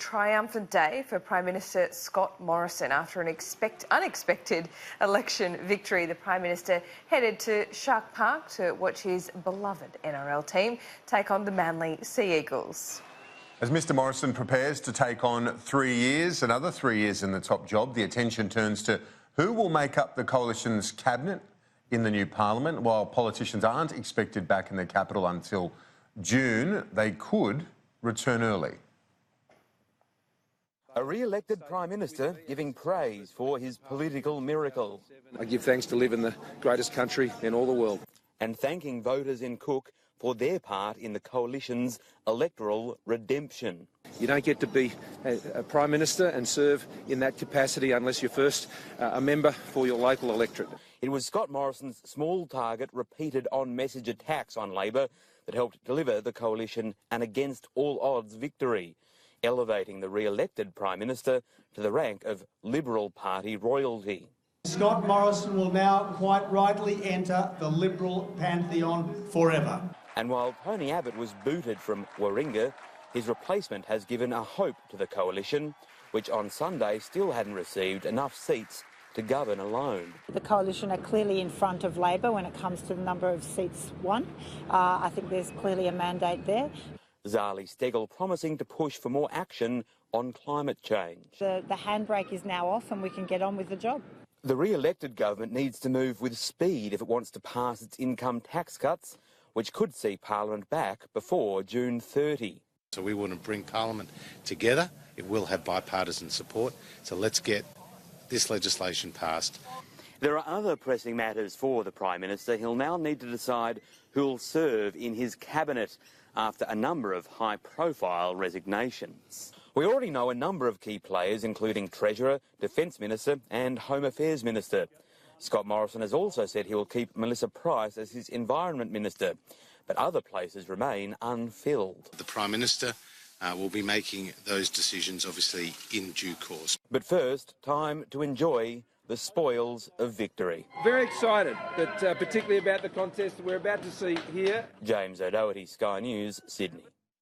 triumphant day for Prime Minister Scott Morrison. After an unexpected election victory, the Prime Minister headed to Shark Park to watch his beloved NRL team take on the Manly Sea Eagles. As Mr Morrison prepares to take on another 3 years in the top job, the attention turns to who will make up the coalition's cabinet in the new parliament. While politicians aren't expected back in the capital until June, they could return early. A re-elected Prime Minister giving praise for his political miracle. I give thanks to live in the greatest country in all the world. And thanking voters in Cook for their part in the coalition's electoral redemption. You don't get to be a Prime Minister and serve in that capacity unless you're first a member for your local electorate. It was Scott Morrison's small target repeated on-message attacks on Labor that helped deliver the coalition an against all odds victory, elevating the re-elected Prime Minister to the rank of Liberal Party royalty. Scott Morrison will now quite rightly enter the Liberal pantheon forever. And while Tony Abbott was booted from Warringah, his replacement has given a hope to the coalition, which on Sunday still hadn't received enough seats to govern alone. The coalition are clearly in front of Labor when it comes to the number of seats won. I think there's clearly a mandate there. Zali Steggall promising to push for more action on climate change. The handbrake is now off and we can get on with the job. The re-elected government needs to move with speed if it wants to pass its income tax cuts, which could see Parliament back before June 30. So we want to bring Parliament together. It will have bipartisan support. So let's get this legislation passed. There are other pressing matters for the Prime Minister. He'll now need to decide who'll serve in his cabinet after a number of high-profile resignations. We already know a number of key players, including Treasurer, Defence Minister and Home Affairs Minister. Scott Morrison has also said he will keep Melissa Price as his Environment Minister, but other places remain unfilled. The Prime Minister will be making those decisions, obviously, in due course. But first, time to enjoy the spoils of victory. Very excited, particularly about the contest we're about to see here. James O'Doherty, Sky News, Sydney.